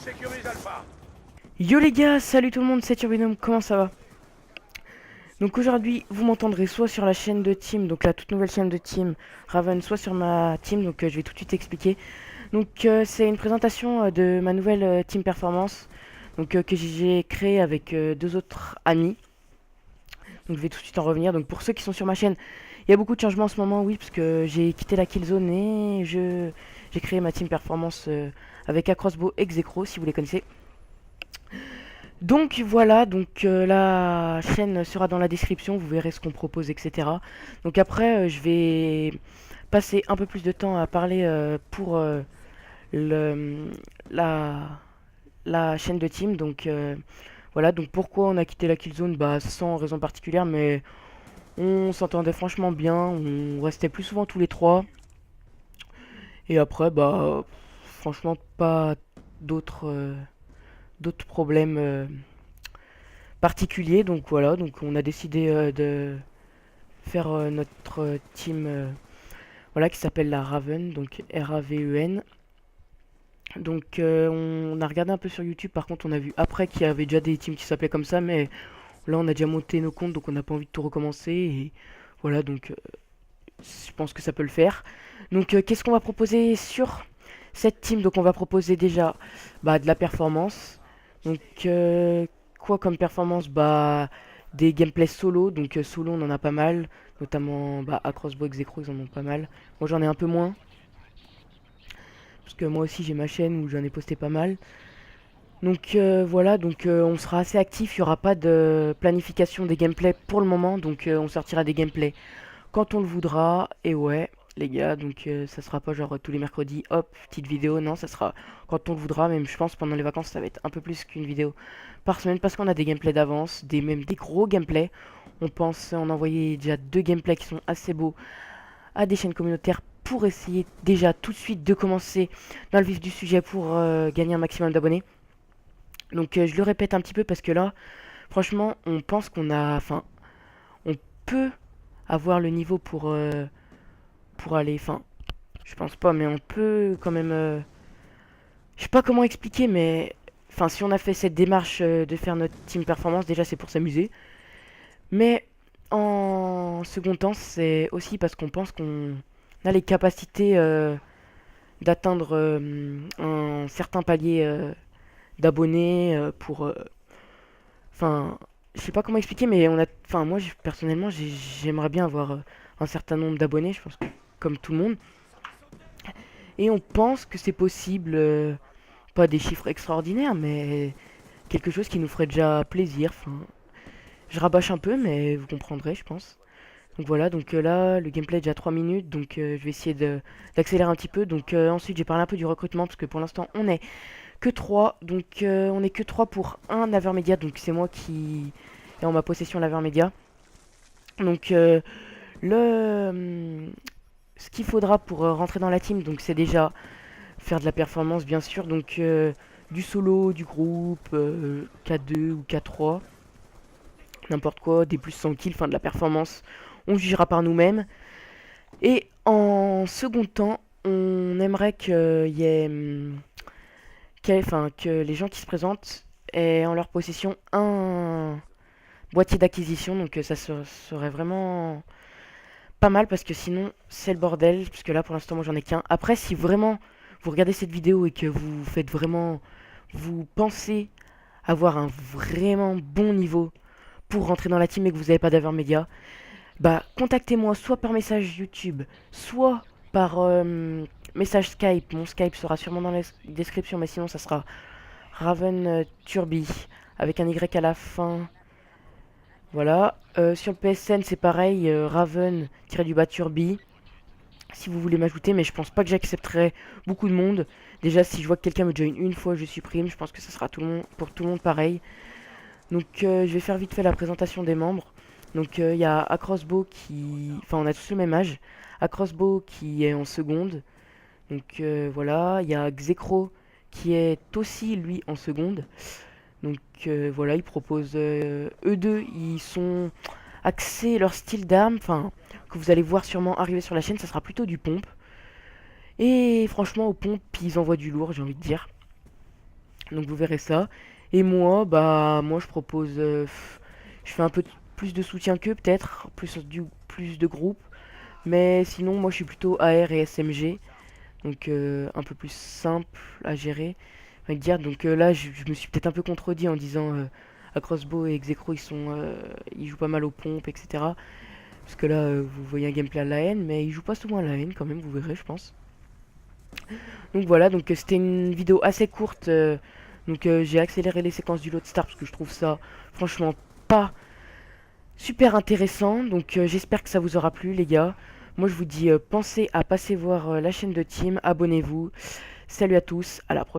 sécurise Alpha. Yo les gars, salut tout le monde, c'est Turbinum, comment ça va? Donc aujourd'hui, vous m'entendrez soit sur la chaîne de Team, donc la toute nouvelle chaîne de Team Raven, soit sur ma team, donc je vais tout de suite expliquer. Donc c'est une présentation de ma nouvelle team performance, donc que j'ai créée avec deux autres amis. Donc je vais tout de suite en revenir. Donc pour ceux qui sont sur ma chaîne, il y a beaucoup de changements en ce moment, oui, parce que j'ai quitté la Killzone et j'ai créé ma team performance avec Acrossbow et Xecro, si vous les connaissez. Donc voilà, donc la chaîne sera dans la description, vous verrez ce qu'on propose, etc. Donc après, je vais passer un peu plus de temps à parler pour le, la, la chaîne de team. Donc voilà, donc pourquoi on a quitté la Killzone? Bah sans raison particulière, mais on s'entendait franchement bien, on restait plus souvent tous les trois. Et après, bah franchement pas d'autres d'autres problèmes particulier. Donc voilà, donc on a décidé de faire notre team voilà, qui s'appelle la Raven, donc Raven. Donc on a regardé un peu sur YouTube, par contre on a vu après qu'il y avait déjà des teams qui s'appelaient comme ça, mais là on a déjà monté nos comptes, donc on n'a pas envie de tout recommencer. Et voilà, donc je pense que ça peut le faire. Donc qu'est-ce qu'on va proposer sur cette team? Donc on va proposer déjà bah, de la performance. Donc quoi comme performance? Bah des gameplays solo. Donc solo on en a pas mal, notamment bah, Acrossbow et Xecro ils en ont pas mal. Moi j'en ai un peu moins, parce que moi aussi j'ai ma chaîne où j'en ai posté pas mal. Donc voilà, donc on sera assez actif, il n'y aura pas de planification des gameplays pour le moment, donc on sortira des gameplays quand on le voudra. Et ouais les gars, donc ça sera pas genre tous les mercredis hop petite vidéo, non, ça sera quand on le voudra. Même je pense pendant les vacances ça va être un peu plus qu'une vidéo par semaine, parce qu'on a des gameplays d'avance, même des gros gameplays. On pense en envoyer déjà deux gameplays qui sont assez beaux à des chaînes communautaires, pour essayer déjà tout de suite de commencer dans le vif du sujet pour gagner un maximum d'abonnés. Donc je le répète un petit peu parce que là franchement on pense qu'on a, enfin on peut avoir le niveau pour aller, enfin, je pense pas, mais on peut quand même. Je sais pas comment expliquer, mais. Enfin, si on a fait cette démarche de faire notre team performance, déjà c'est pour s'amuser. Mais en second temps, c'est aussi parce qu'on pense qu'on a les capacités d'atteindre un certain palier d'abonnés pour. Enfin, je sais pas comment expliquer, mais on a. Enfin, moi personnellement, j'aimerais bien avoir un certain nombre d'abonnés, je pense que comme tout le monde. Et on pense que c'est possible, pas des chiffres extraordinaires, mais quelque chose qui nous ferait déjà plaisir. Enfin, je rabâche un peu, mais vous comprendrez, je pense. Donc voilà, donc là, le gameplay est déjà 3 minutes, donc je vais essayer d'accélérer un petit peu. Donc ensuite, j'ai parlé un peu du recrutement, parce que pour l'instant, on est que 3. Donc on est que 3 pour un Avermedia, donc c'est moi qui est en ma possession l'Avermedia. Donc le... ce qu'il faudra pour rentrer dans la team, donc c'est déjà faire de la performance bien sûr, donc du solo, du groupe, K2 ou K3, n'importe quoi, des plus 100 kills, enfin de la performance, on jugera par nous-mêmes. Et en second temps, on aimerait qu'il y ait, enfin, que les gens qui se présentent aient en leur possession un boîtier d'acquisition, donc ça serait vraiment pas mal, parce que sinon c'est le bordel, puisque là pour l'instant moi j'en ai qu'un. Après, si vraiment vous regardez cette vidéo et que vous faites vraiment, vous pensez avoir un vraiment bon niveau pour rentrer dans la team et que vous n'avez pas d'Avermedia, bah contactez-moi soit par message YouTube, soit par message Skype. Mon Skype sera sûrement dans la description, mais sinon ça sera Raven Turby avec un Y à la fin. Voilà. Sur le PSN c'est pareil, Raven-du-bas Turby. Si vous voulez m'ajouter, mais je pense pas que j'accepterai beaucoup de monde. Déjà, si je vois que quelqu'un me join une fois, je supprime. Je pense que ça sera tout le monde, pour tout le monde pareil. Donc, je vais faire vite fait la présentation des membres. Donc, il y a Acrossbow qui... Enfin, on a tous le même âge. Acrossbow qui est en seconde. Donc, voilà. Il y a Xecro qui est aussi, lui, en seconde. Donc, voilà, ils proposent... eux deux, ils sont axés leur style d'arme. Enfin, que vous allez voir sûrement arriver sur la chaîne, ça sera plutôt du pompe. Et franchement, aux pompes, ils envoient du lourd, j'ai envie de dire. Donc vous verrez ça. Et moi, bah moi je propose, je fais un peu plus de soutien qu'eux peut-être, plus de groupes. Mais sinon moi je suis plutôt AR et SMG, donc un peu plus simple à gérer, on va dire. Donc là je me suis peut-être un peu contredit en disant à Crossbow et Execro ils jouent pas mal aux pompes, etc. Parce que là vous voyez un gameplay à la haine, mais ils jouent pas souvent à la haine quand même, vous verrez je pense. Donc voilà, donc c'était une vidéo assez courte. Donc j'ai accéléré les séquences du Loadstar parce que je trouve ça franchement pas super intéressant. Donc j'espère que ça vous aura plu les gars. Moi je vous dis pensez à passer voir la chaîne de Team, abonnez-vous. Salut à tous, à la prochaine.